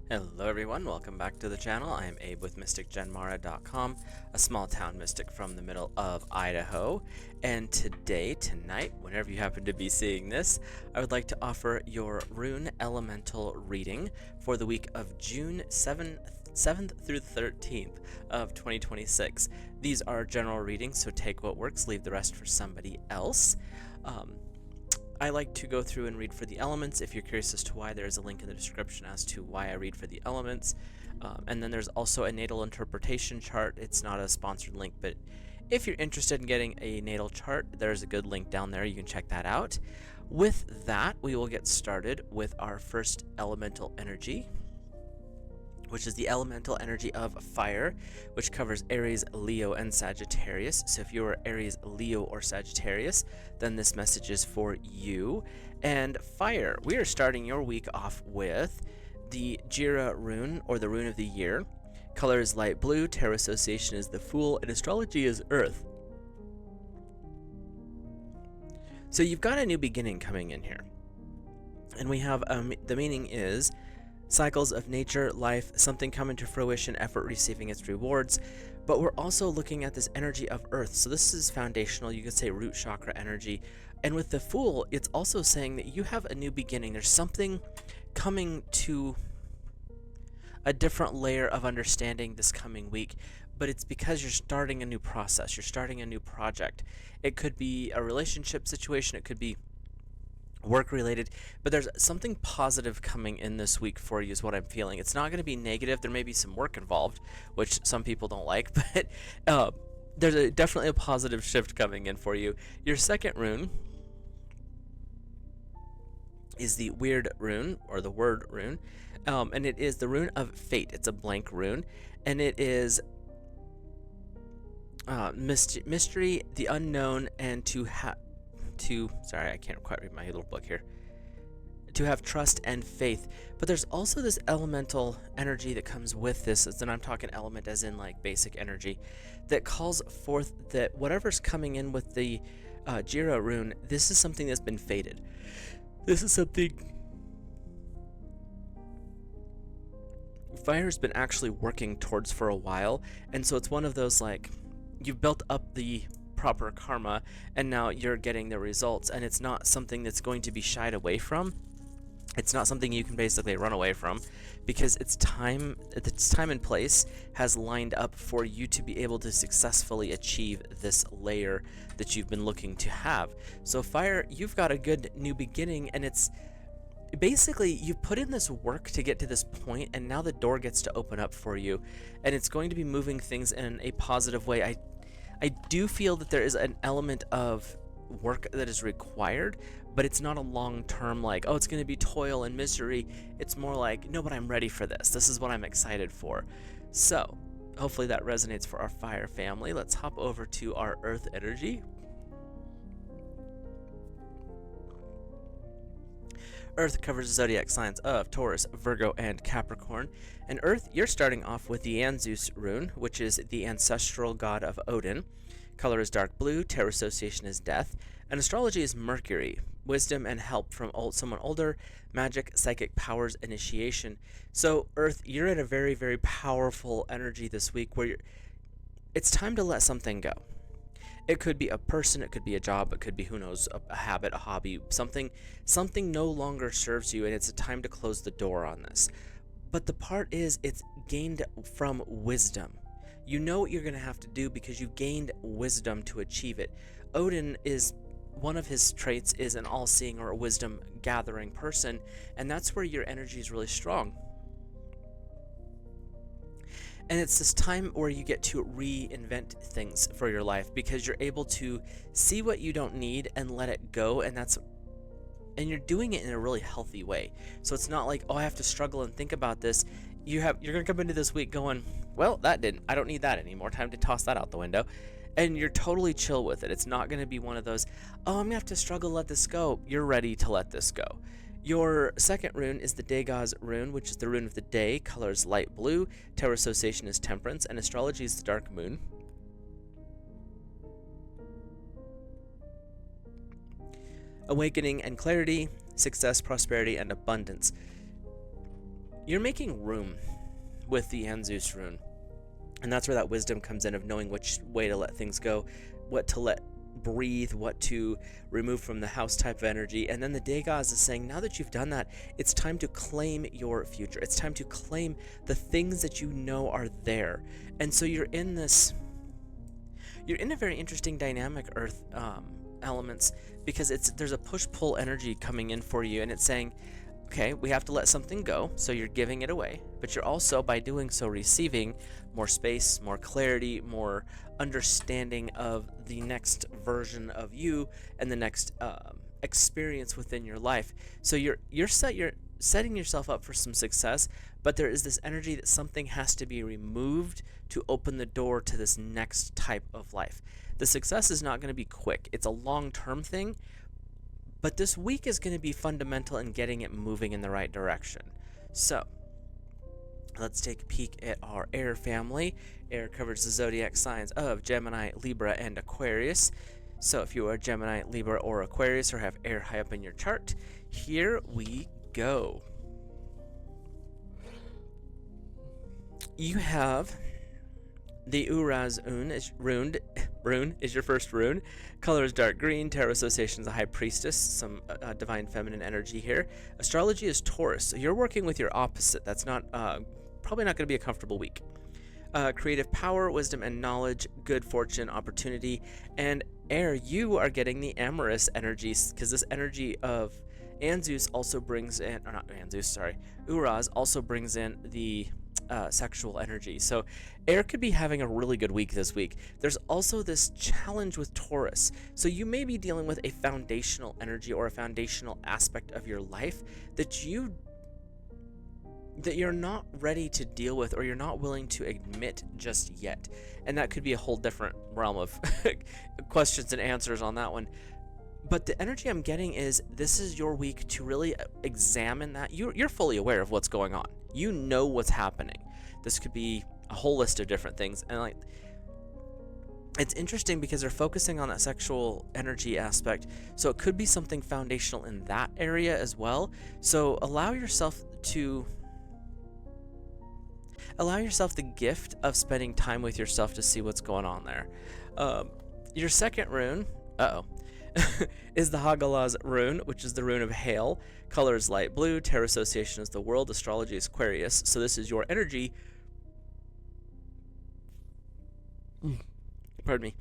Hello everyone, welcome back to the channel. I am Abe with MysticGenmara.com, a small town mystic from the middle of Idaho. And tonight, whenever you happen to be seeing this, I would like to offer your Rune Elemental reading for the week of June 7th through the 13th of 2026. These are general readings, so take what works, leave the rest for somebody else. I like to go through and read for the elements. If you're curious as to why, there's a link in the description as to why I read for the elements. And then there's also a natal interpretation chart. It's not a sponsored link, but if you're interested in getting a natal chart, there's a good link down there. You can check that out. With that, we will get started with our first elemental energy, which is the elemental energy of fire, which covers Aries, Leo, and Sagittarius. So if you are Aries, Leo, or Sagittarius, then this message is for you. And fire, we are starting your week off with the Jira rune, or the rune of the year. Color is light blue, tarot association is the Fool, and astrology is Earth. So you've got a new beginning coming in here. And we have, the meaning is cycles of nature, life, something coming to fruition, effort receiving its rewards. But we're also looking at this energy of earth. So this is foundational, you could say root chakra energy. And with the Fool, it's also saying that you have a new beginning. There's something coming to a different layer of understanding this coming week, but it's because you're starting a new process, you're starting a new project. It could be a relationship situation, it could be work related, but there's something positive coming in this week for you is what I'm feeling. It's not going to be negative. There may be some work involved, which some people don't like, but there's definitely a positive shift coming in for you. Your second rune is the Weird rune, or the Word rune, and it is the rune of fate. It's a blank rune, and it is mystery, the unknown, and sorry, I can't quite read my little book here. To have trust and faith. But there's also this elemental energy that comes with this, and I'm talking element as in like basic energy, that calls forth that whatever's coming in with the Jira rune, this is something that's been fated. This is something Fire's been actually working towards for a while, and so it's one of those, like, you've built up the proper karma and now you're getting the results, and it's not something that's going to be shied away from. It's not something you can basically run away from, because its time and place has lined up for you to be able to successfully achieve this layer that you've been looking to have. So Fire, you've got a good new beginning, and it's basically you've put in this work to get to this point, and now the door gets to open up for you, and it's going to be moving things in a positive way. I do feel that there is an element of work that is required, but it's not a long-term, like, oh, it's going to be toil and misery. It's more like, no, but I'm ready for this. This is what I'm excited for. So hopefully that resonates for our Fire family. Let's hop over to our Earth energy. Earth covers the zodiac signs of Taurus, Virgo, and Capricorn. And Earth, you're starting off with the Anzus rune, which is the ancestral god of Odin. Color is dark blue, tarot association is death, and astrology is Mercury, wisdom and help from someone older, magic, psychic powers, initiation. So Earth, you're in a very, very powerful energy this week where it's time to let something go. It could be a person, it could be a job, it could be, who knows, a habit, a hobby, something no longer serves you, and it's a time to close the door on this. But the part is, it's gained from wisdom. You know what you're going to have to do because you gained wisdom to achieve it. Odin is, one of his traits is an all-seeing or a wisdom gathering person, and that's where your energy is really strong. And it's this time where you get to reinvent things for your life, because you're able to see what you don't need and let it go, and you're doing it in a really healthy way. So it's not like, oh, I have to struggle and think about this. You're gonna come into this week going, well, I don't need that anymore. Time to toss that out the window. And you're totally chill with it. It's not gonna be one of those, oh, I'm gonna have to struggle to let this go. You're ready to let this go. Your second rune is the Dagoz rune, which is the rune of the day. Color is light blue, tarot association is temperance, and astrology is the dark moon. Awakening and clarity, success, prosperity, and abundance. you're making room with the Anzus rune. And that's where that wisdom comes in, of knowing which way to let things go, what to let breathe, what to remove from the house type of energy. And then the Degas is saying, now that you've done that, it's time to claim your future. It's time to claim the things that you know are there. And so you're in a very interesting dynamic, Earth elements, because there's a push-pull energy coming in for you, and it's saying, okay, we have to let something go, so you're giving it away, but you're also, by doing so, receiving more space, more clarity, more understanding of the next version of you and the next experience within your life. So you're setting yourself up for some success, but there is this energy that something has to be removed to open the door to this next type of life. The success is not going to be quick. It's a long-term thing, but this week is going to be fundamental in getting it moving in the right direction. So let's take a peek at our air family. Air covers the zodiac signs of Gemini, Libra, and Aquarius. So if you are Gemini, Libra, or Aquarius, or have air high up in your chart, here we go. You have the Uraz rune is your first rune. Color is dark green. Tarot association is a high priestess, some divine feminine energy here. Astrology is Taurus, so you're working with your opposite. That's not probably not going to be a comfortable week. Creative power, wisdom, and knowledge, good fortune, opportunity. And air, you are getting the amorous energies, because this energy of Anzus also brings in, or not Anzus, sorry, Uraz also brings in the sexual energy. So air could be having a really good week this week. There's also this challenge with Taurus. So you may be dealing with a foundational energy or a foundational aspect of your life that you're not ready to deal with, or you're not willing to admit just yet. And that could be a whole different realm of questions and answers on that one. But the energy I'm getting is, this is your week to really examine that. You're fully aware of what's going on. You know what's happening. This could be a whole list of different things. And it's interesting because they're focusing on that sexual energy aspect. So it could be something foundational in that area as well. So allow yourself the gift of spending time with yourself to see what's going on there. Your second rune, is the Hagalaz rune, which is the rune of hail. Color is light blue. Tarot association is the world. Astrology is Aquarius. So this is your energy. Pardon me.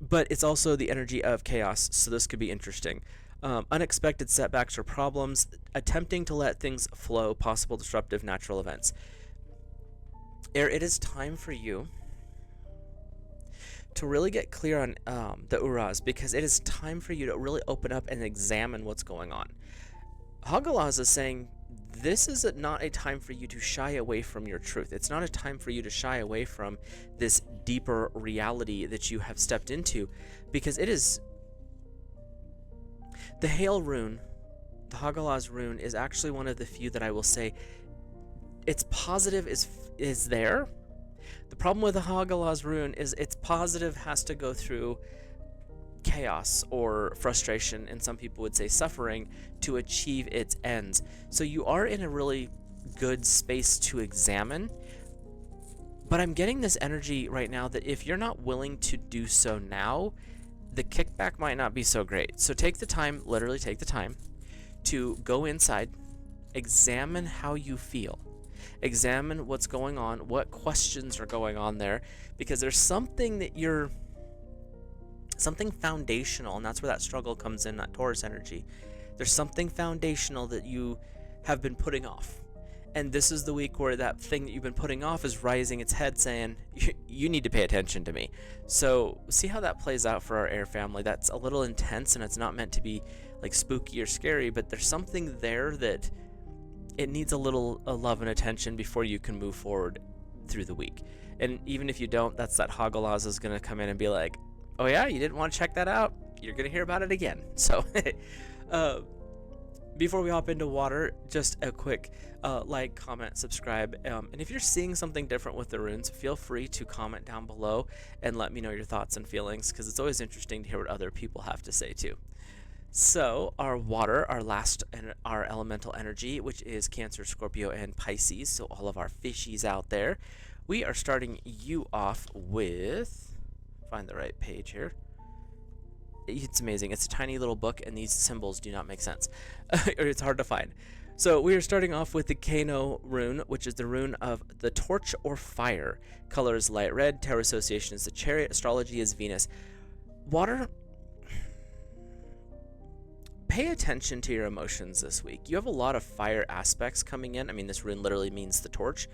But it's also the energy of chaos, so this could be interesting. Unexpected setbacks or problems. Attempting to let things flow. Possible disruptive natural events. Air, it is time for you to really get clear on the Uraz, because it is time for you to really open up and examine what's going on. Hagalaz is saying this is not a time for you to shy away from your truth. It's not a time for you to shy away from this deeper reality that you have stepped into, because it is the hail rune. The Hagalaz rune is actually one of the few that I will say its positive is there. The problem with the Hagalaz rune is its positive has to go through chaos or frustration, and some people would say suffering, to achieve its ends. So you are in a really good space to examine, but I'm getting this energy right now that if you're not willing to do so now, the kickback might not be so great. So take the time, literally take the time, to go inside, examine how you feel. Examine what's going on, what questions are going on there, because there's something something foundational, and that's where that struggle comes in, that Taurus energy. There's something foundational that you have been putting off. And this is the week where that thing that you've been putting off is rising its head saying, you need to pay attention to me. So see how that plays out for our air family. That's a little intense, and it's not meant to be like spooky or scary, but there's something there that it needs a little love and attention before you can move forward through the week. And even if you don't, that's that Hagalaz is going to come in and be like, oh yeah, you didn't want to check that out? You're going to hear about it again. So before we hop into water, just a quick like, comment, subscribe. And if you're seeing something different with the runes, feel free to comment down below and let me know your thoughts and feelings, because it's always interesting to hear what other people have to say too. So our water, our last and our elemental energy, which is Cancer, Scorpio, and Pisces. So all of our fishies out there, we are starting you off with, find the right page here. It's amazing. It's a tiny little book, and these symbols do not make sense, or it's hard to find. So we are starting off with the Kano rune, which is the rune of the torch or fire. Color is light red. Tarot association is the Chariot. Astrology is Venus. Water. Pay attention to your emotions this week. You have a lot of fire aspects coming in. I mean, this rune literally means the torch.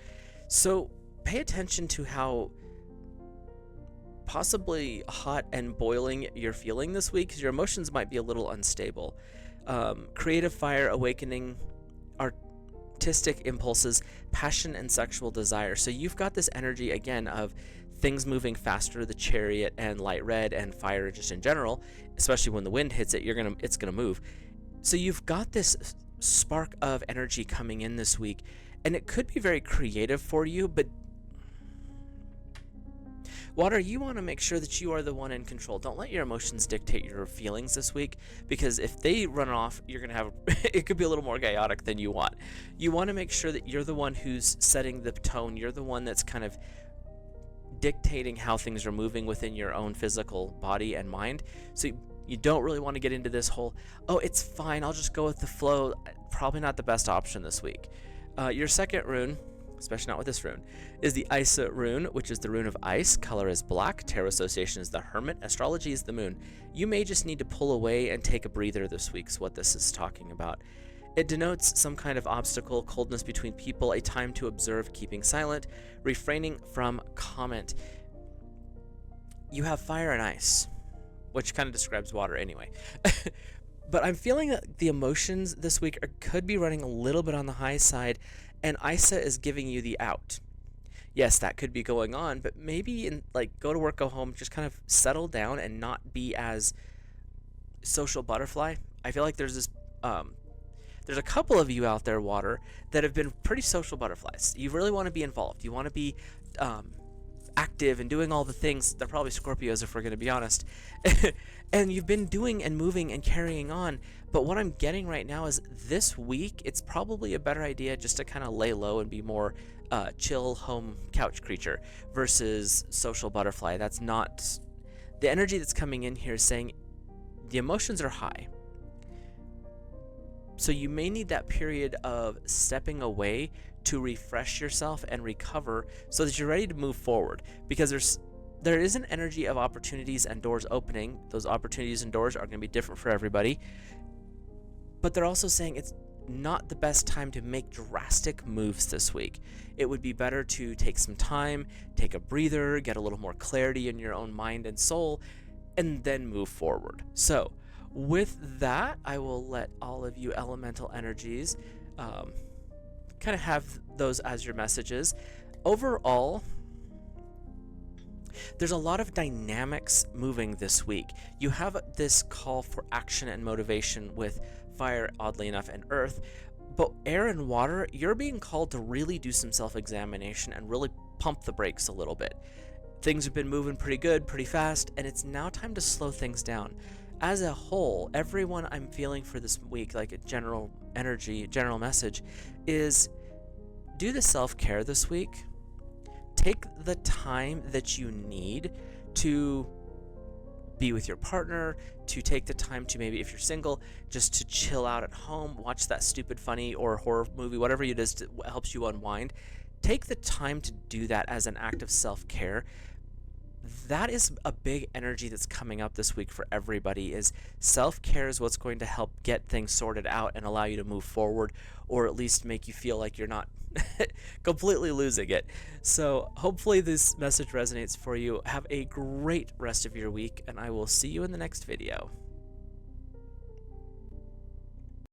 So pay attention to how possibly hot and boiling you're feeling this week, because your emotions might be a little unstable. Creative fire, awakening, artistic impulses, passion, and sexual desire. So you've got this energy again of things moving faster, the Chariot and light red and fire just in general, especially when the wind hits it, it's gonna move. So you've got this spark of energy coming in this week, and it could be very creative for you, but Water, you want to make sure that you are the one in control. Don't let your emotions dictate your feelings this week, because if they run off, you're going to have it could be a little more chaotic than you want. You want to make sure that you're the one who's setting the tone. You're the one that's kind of dictating how things are moving within your own physical body and mind. So you don't really want to get into this whole, oh, it's fine, I'll just go with the flow. Probably not the best option this week. Your second rune, especially not with this rune, is the Isa rune, which is the rune of ice. Color is black. Tarot association is the Hermit. Astrology is the moon. You may just need to pull away and take a breather this week, is what this is talking about. It denotes some kind of obstacle, coldness between people, a time to observe, keeping silent, refraining from comment. You have fire and ice, which kind of describes water anyway. But I'm feeling that the emotions this week could be running a little bit on the high side, and Isa is giving you the out. Yes, that could be going on, but maybe go to work, go home, just kind of settle down and not be as social butterfly. I feel like there's a couple of you out there, Water, that have been pretty social butterflies. You really want to be involved. You want to be active and doing all the things. They're probably Scorpios, if we're going to be honest. And you've been doing and moving and carrying on. But what I'm getting right now is this week, it's probably a better idea just to kind of lay low and be more chill home couch creature versus social butterfly. That's not the energy that's coming in here, is saying the emotions are high. So you may need that period of stepping away to refresh yourself and recover so that you're ready to move forward, because there is an energy of opportunities and doors opening. Those opportunities and doors are going to be different for everybody, but they're also saying it's not the best time to make drastic moves this week. It would be better to take some time, take a breather, get a little more clarity in your own mind and soul, and then move forward. So with that, I will let all of you elemental energies kind of have those as your messages. Overall, there's a lot of dynamics moving this week. You have this call for action and motivation with fire, oddly enough, and earth. But air and water, you're being called to really do some self-examination and really pump the brakes a little bit. Things have been moving pretty good, pretty fast, and it's now time to slow things down. As a whole, everyone I'm feeling for this week, like a general energy, general message, is do the self-care this week. Take the time that you need to be with your partner, to take the time to, maybe if you're single, just to chill out at home, watch that stupid, funny, or horror movie, whatever it is that helps you unwind. Take the time to do that as an act of self-care. That is a big energy that's coming up this week for everybody. Is self-care is what's going to help get things sorted out and allow you to move forward, or at least make you feel like you're not completely losing it. So hopefully this message resonates for you. Have a great rest of your week, and I will see you in the next video.